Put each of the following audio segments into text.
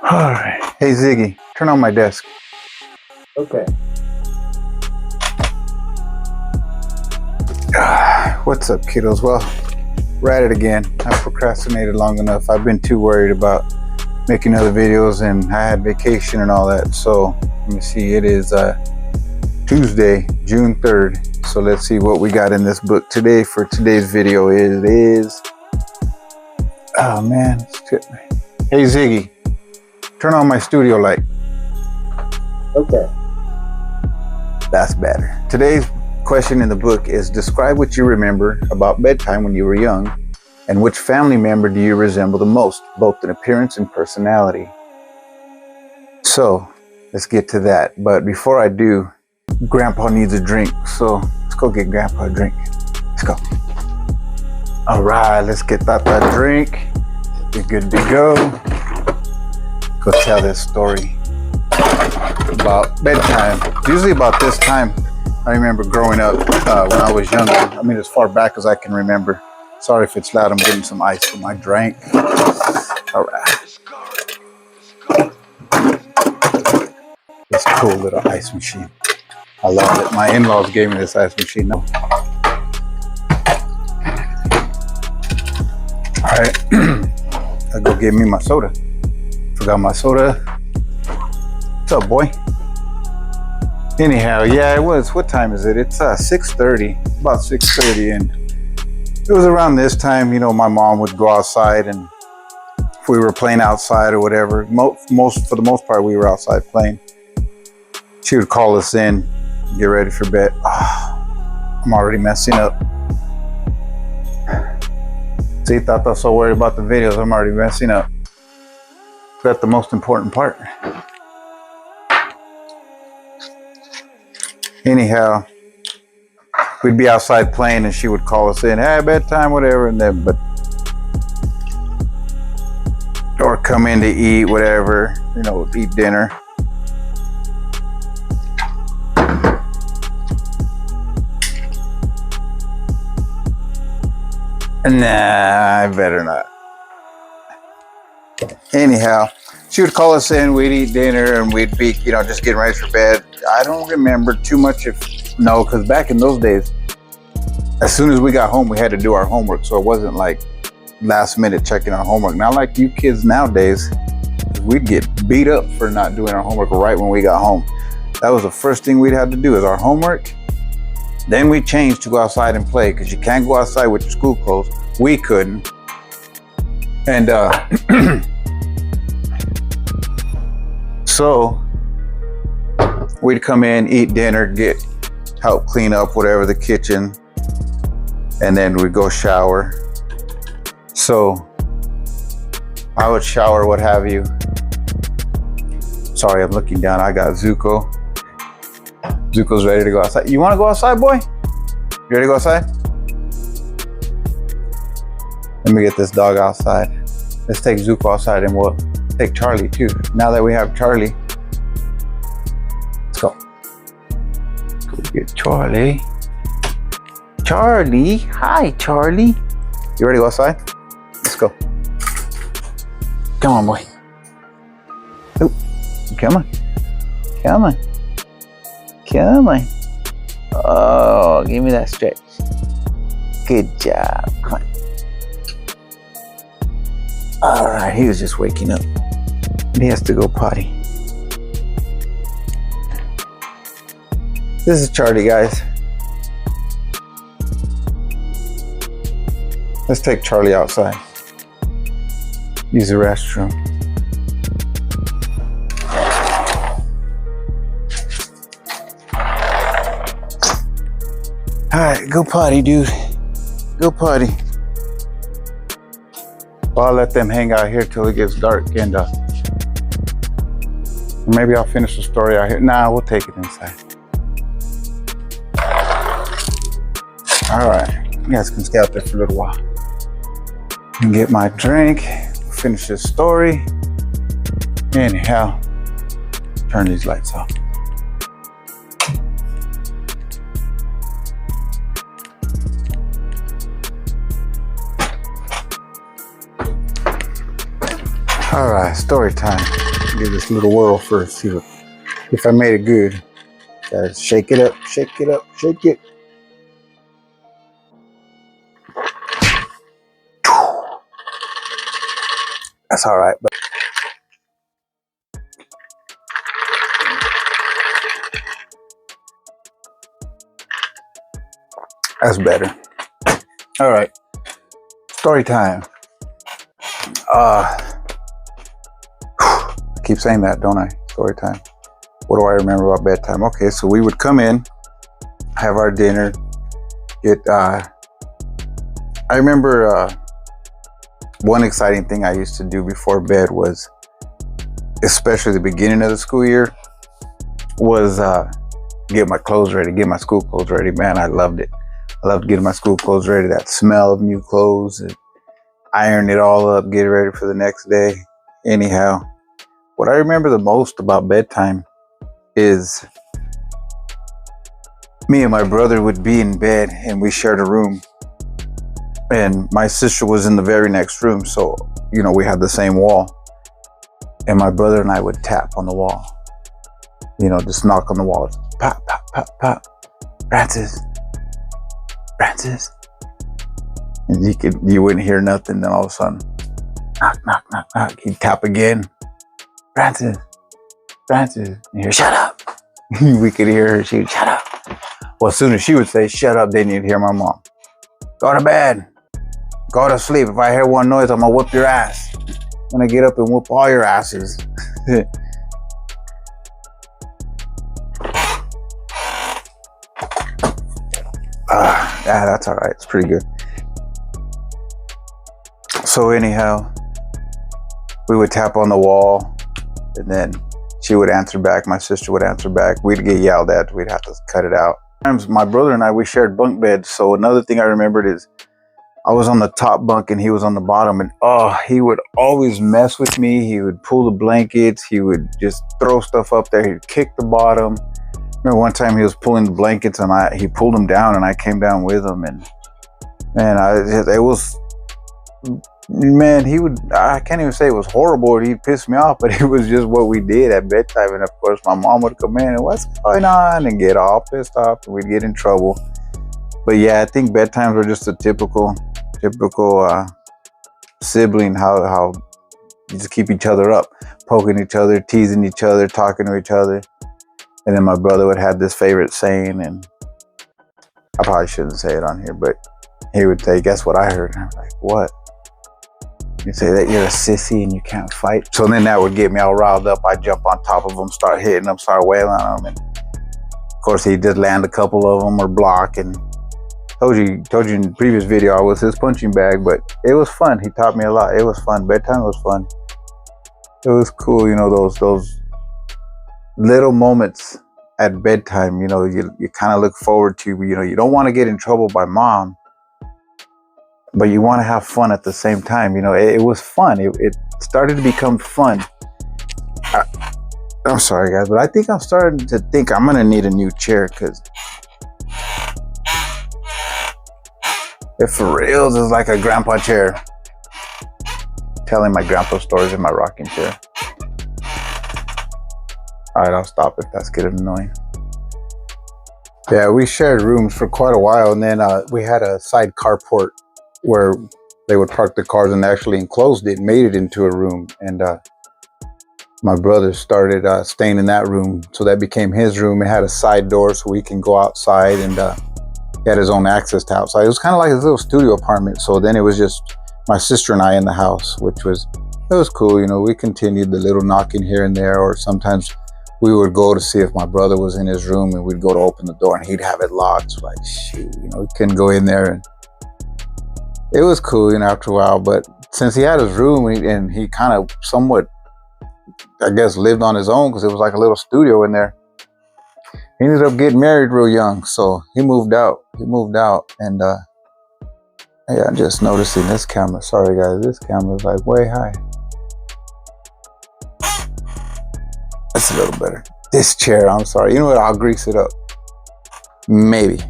All right. Hey, Ziggy, turn on my desk. Okay. What's up, kiddos? Well, we're at it again. I procrastinated long enough. I've been too worried about making other videos, and I had vacation and all that. So let me see. It is Tuesday, June 3rd. So let's see what we got in this book today for today's video. It is, oh man, hey Ziggy, turn on my studio light. Okay. That's better. Today's question in the book is, describe what you remember about bedtime when you were young, and which family member do you resemble the most, both in appearance and personality? So let's get to that. But before I do, Grandpa needs a drink. So let's go get Grandpa a drink. Let's go. All right, let's get that drink. We're good to go. Go tell this story about bedtime. It's usually about this time. I remember growing up when I was younger. I mean, as far back as I can remember. Sorry if it's loud. I'm getting some ice for my drink. All right. This cool little ice machine. I love it. My in-laws gave me this ice machine. No. All right. I'll go get me my soda. Forgot my soda. What's up, boy? Anyhow, yeah, it was. What time is it? It's 6:30. About 6:30, and it was around this time. You know, my mom would go outside, and if we were playing outside or whatever, for the most part, we were outside playing. She would call us in, get ready for bed. Oh, I'm already messing up. See, thought I was so worried about the videos. I'm already messing up. That's the most important part. Anyhow, we'd be outside playing, and she would call us in, hey, bedtime, whatever, and then, or come in to eat, whatever, you know, eat dinner. Nah, I better not. Anyhow, she would call us in, we'd eat dinner, and we'd be, you know, just getting ready for bed. I don't remember too much because back in those days, as soon as we got home, we had to do our homework. So it wasn't like last minute checking our homework. Not like you kids nowadays, we'd get beat up for not doing our homework right when we got home. That was the first thing we'd have to do is our homework. Then we changed to go outside and play, because you can't go outside with your school clothes. We couldn't. And so we'd come in, eat dinner, help clean up whatever the kitchen, and then we'd go shower. So I would shower, what have you. Sorry, I'm looking down. I got Zuko. Zuko's ready to go outside. You want to go outside, boy? You ready to go outside? Let me get this dog outside. Let's take Zuko outside, and we'll take Charlie too. Now that we have Charlie, let's go. Go get Charlie. Charlie, hi Charlie. You ready to go outside? Let's go. Come on, boy. Oh, come on. Come on. Come on. Oh, give me that stretch. Good job. Come on. All right, he was just waking up. He has to go potty. This is Charlie, guys. Let's take Charlie outside. Use the restroom. All right, go potty, dude. Go potty. Well, I'll let them hang out here till it gets dark, and maybe I'll finish the story out here. Nah, we'll take it inside. All right, you guys can stay out there for a little while. And get my drink, finish this story. Anyhow, turn these lights off. All right, story time. Give this little whirl first. See if I made it good. Gotta shake it up, shake it up, shake it. That's all right, but that's better. All right, story time. I keep saying that, don't I? Story time. What do I remember about bedtime? Okay, so we would come in, have our dinner, I remember one exciting thing I used to do before bed was, especially the beginning of the school year, was get my clothes ready, get my school clothes ready. Man, I loved it. I loved getting my school clothes ready, that smell of new clothes, and iron it all up, get it ready for the next day. Anyhow, what I remember the most about bedtime is me and my brother would be in bed and we shared a room. And my sister was in the very next room, so, we had the same wall. And my brother and I would tap on the wall. Just knock on the wall. Pop, pop, pop, pop. Francis. Francis. And you wouldn't hear nothing. Then all of a sudden, knock, knock, knock, knock. He'd tap again. Francis. And you hear, shut up. We could hear her. She'd, shut up. Well, as soon as she would say, shut up, then you'd hear my mom. Go to bed. Go to sleep. If I hear one noise, I'm going to whoop your ass. I'm going to get up and whoop all your asses. Yeah, that's all right. It's pretty good. So anyhow, we would tap on the wall, and then she would answer back. My sister would answer back. We'd get yelled at. We'd have to cut it out. Sometimes my brother and I, we shared bunk beds. So another thing I remembered is I was on the top bunk and he was on the bottom, and he would always mess with me. He would pull the blankets. He would just throw stuff up there. He'd kick the bottom. Remember one time he was pulling the blankets and he pulled them down and I came down with him, and I can't even say it was horrible or he'd piss me off, but it was just what we did at bedtime. And of course my mom would come in and what's going on and get all pissed off and we'd get in trouble. But yeah, I think bedtimes were just a typical sibling, how you just keep each other up, poking each other, teasing each other, talking to each other. And then my brother would have this favorite saying, and I probably shouldn't say it on here, but he would say, guess what I heard? And I'm like, what? You say that you're a sissy and you can't fight. So then that would get me all riled up. I'd jump on top of them, start hitting them, start wailing on them. And of course he'd just land a couple of them or block. And told you in the previous video, I was his punching bag, but it was fun. He taught me a lot. It was fun. Bedtime was fun. It was cool. Those little moments at bedtime, you kind of look forward to. You don't want to get in trouble by mom, but you want to have fun at the same time. It was fun. It started to become fun. I'm sorry guys, but I think I'm starting to think I'm gonna need a new chair, because it for reals is like a grandpa chair. Telling my grandpa stories in my rocking chair. All right, I'll stop if that's getting annoying. Yeah, we shared rooms for quite a while, and then we had a side carport where they would park the cars, and actually enclosed it, made it into a room. And my brother started staying in that room, so that became his room. It had a side door so we can go outside, and he had his own access to outside. It was kind of like his little studio apartment. So then it was just my sister and I in the house, it was cool. We continued the little knocking here and there, or sometimes we would go to see if my brother was in his room, and we'd go to open the door and he'd have it locked. So like, shoot, we couldn't go in there. And it was cool, after a while. But since he had his room and he kind of somewhat, I guess, lived on his own, because it was like a little studio in there, he ended up getting married real young. So he moved out. And yeah, I'm just noticing this camera. Sorry guys, this camera is like way high. That's a little better. This chair, I'm sorry. You know what? I'll grease it up. Maybe.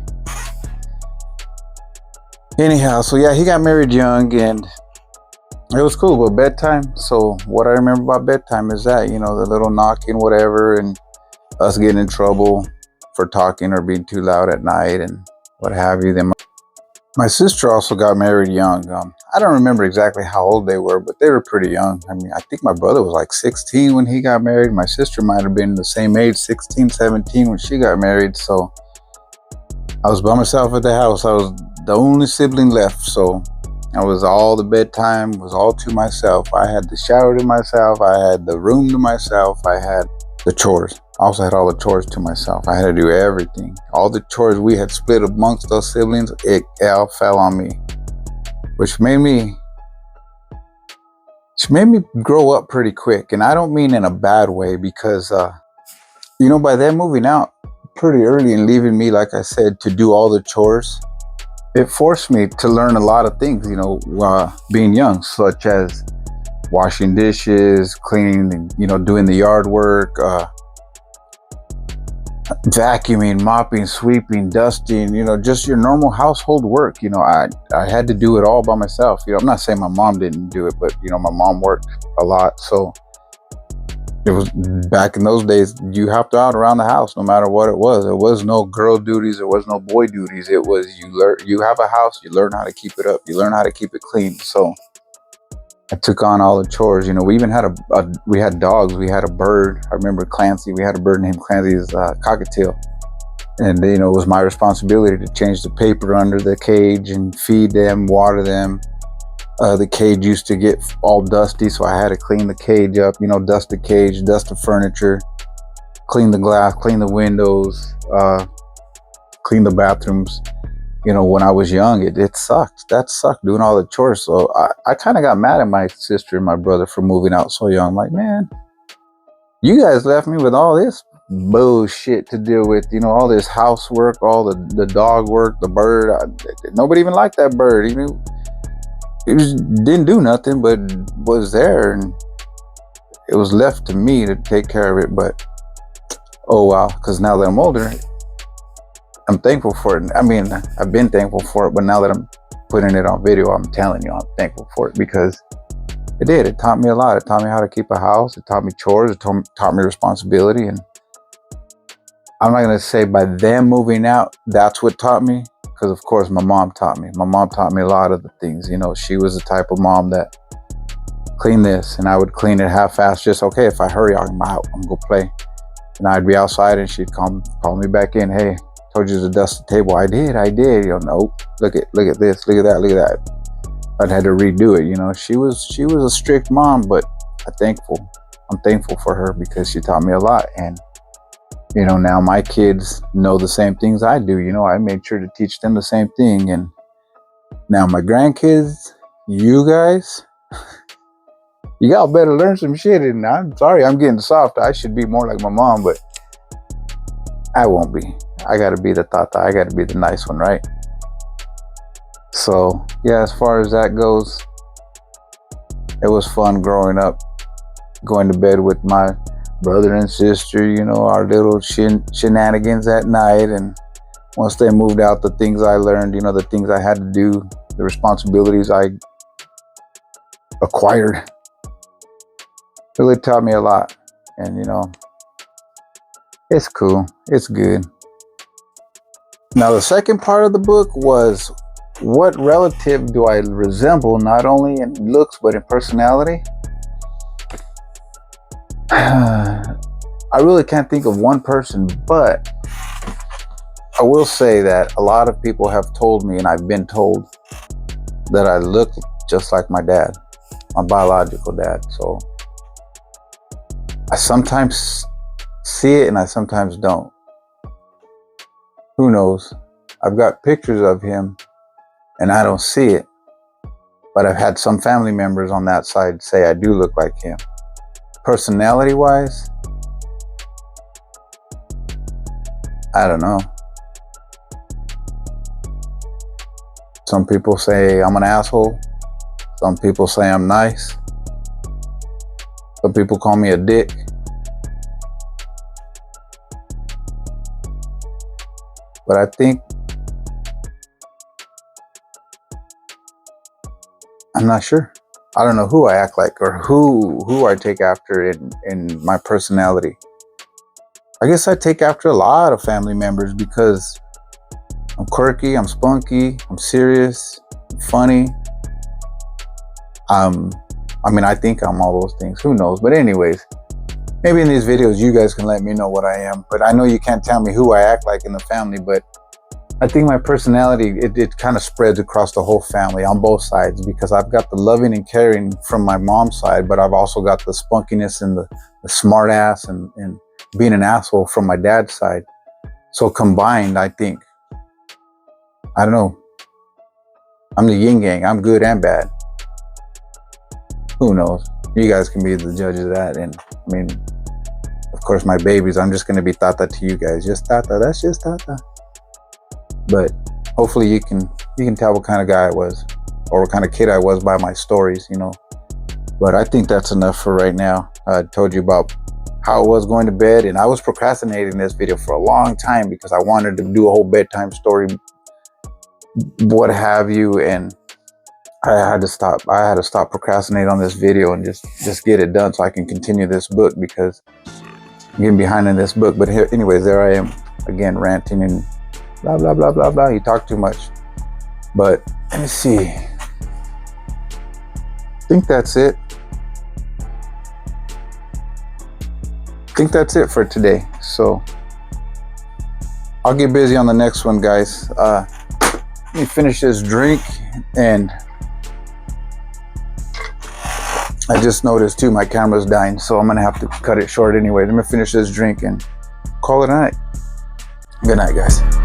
Anyhow, so yeah, he got married young, and It was cool, but bedtime. So what I remember about bedtime is that, the little knocking, whatever, and us getting in trouble for talking or being too loud at night and what have you. Then my sister also got married young. I don't remember exactly how old they were, but they were pretty young. I mean, I think my brother was like 16 when he got married. My sister might have been the same age, 16, 17 when she got married. So I was by myself at the house. I was the only sibling left. So I was all the bedtime was all to myself. I had the shower to myself. I had the room to myself. I had the chores. I also had all the chores to myself. I had to do everything. All the chores we had split amongst us siblings, it all fell on me, which made me grow up pretty quick. And I don't mean in a bad way because, by them moving out pretty early and leaving me, like I said, to do all the chores, it forced me to learn a lot of things, being young, such as washing dishes, cleaning, doing the yard work, vacuuming, mopping, sweeping, dusting, just your normal household work. I had to do it all by myself. I'm not saying my mom didn't do it, but my mom worked a lot. So it was back in those days, you helped out around the house no matter what it was. There was no girl duties, there was no boy duties. It was you have a house, you learn how to keep it up, you learn how to keep it clean. So I took on all the chores. We even had we had dogs. We had a bird. I remember Clancy. We had a bird named Clancy's cockatiel. And, it was my responsibility to change the paper under the cage and feed them, water them. The cage used to get all dusty, so I had to clean the cage up, dust the cage, dust the furniture, clean the glass, clean the windows, clean the bathrooms. When I was young, it sucked. That sucked doing all the chores. So I kind of got mad at my sister and my brother for moving out so young. I'm like, man, you guys left me with all this bullshit to deal with, all this housework, all the dog work, the bird. Nobody even liked that bird. Didn't do nothing, but was there, and it was left to me to take care of it. But oh wow, because now that I'm older, I'm thankful for it. I mean, I've been thankful for it, but now that I'm putting it on video, I'm telling you, I'm thankful for it because it did. It taught me a lot. It taught me how to keep a house. It taught me chores. It taught me responsibility. And I'm not going to say by them moving out, that's what taught me. Because, of course, my mom taught me. My mom taught me a lot of the things. She was the type of mom that clean this, and I would clean it half-assed. Just, okay, if I hurry, I'm out. I'm going to go play. And I'd be outside, and she'd call me back in. Hey, told you to dust the table. I did. Nope. Look at this. Look at that. Look at that. I'd had to redo it. She was a strict mom, but I'm thankful for her because she taught me a lot. And now my kids know the same things I do. I made sure to teach them the same thing. And now my grandkids, you guys, y'all better learn some shit. And I'm sorry, I'm getting soft. I should be more like my mom, but I won't be. I gotta be the tata. I gotta be the nice one, right? So yeah, as far as that goes, it was fun growing up, going to bed with my brother and sister, our little shenanigans at night. And once they moved out, the things I learned, the things I had to do, the responsibilities I acquired, really taught me a lot. And, it's cool. It's good. Now, the second part of the book was, what relative do I resemble, not only in looks, but in personality? I really can't think of one person, but I will say that a lot of people have told me, and I've been told, that I look just like my dad, my biological dad. So I sometimes see it and I sometimes don't. Who knows? I've got pictures of him and I don't see it, but I've had some family members on that side say I do look like him. Personality wise, I don't know. Some people say I'm an asshole. Some people say I'm nice. Some people call me a dick. But I think, I'm not sure. I don't know who I act like or who I take after in my personality. I guess I take after a lot of family members because I'm quirky, I'm spunky, I'm serious, I'm funny. I think I'm all those things. Who knows? But anyways, maybe in these videos you guys can let me know what I am. But I know you can't tell me who I act like in the family, but I think my personality, it kind of spreads across the whole family on both sides, because I've got the loving and caring from my mom's side, but I've also got the spunkiness and the smart ass and being an asshole from my dad's side. So combined, I think, I don't know, I'm the yin yang. I'm good and bad. Who knows? You guys can be the judge of that. And I mean, of course, my babies, I'm just going to be Tata to you guys. Just Tata. That's just Tata. But hopefully you can tell what kind of guy I was, or what kind of kid I was by my stories, you know. But I think that's enough for right now. I told you about how I was going to bed, and I was procrastinating this video for a long time because I wanted to do a whole bedtime story, what have you, and I had to stop procrastinating on this video and just get it done so I can continue this book, because I'm getting behind in this book. But here, anyways, there I am again ranting and blah blah blah blah blah. You talk too much. But let me see. I think that's it. I think that's it for today. So I'll get busy on the next one, guys. Let me finish this drink, and I just noticed too my camera's dying, so I'm gonna have to cut it short anyway. Let me finish this drink and call it a night. Good night, guys.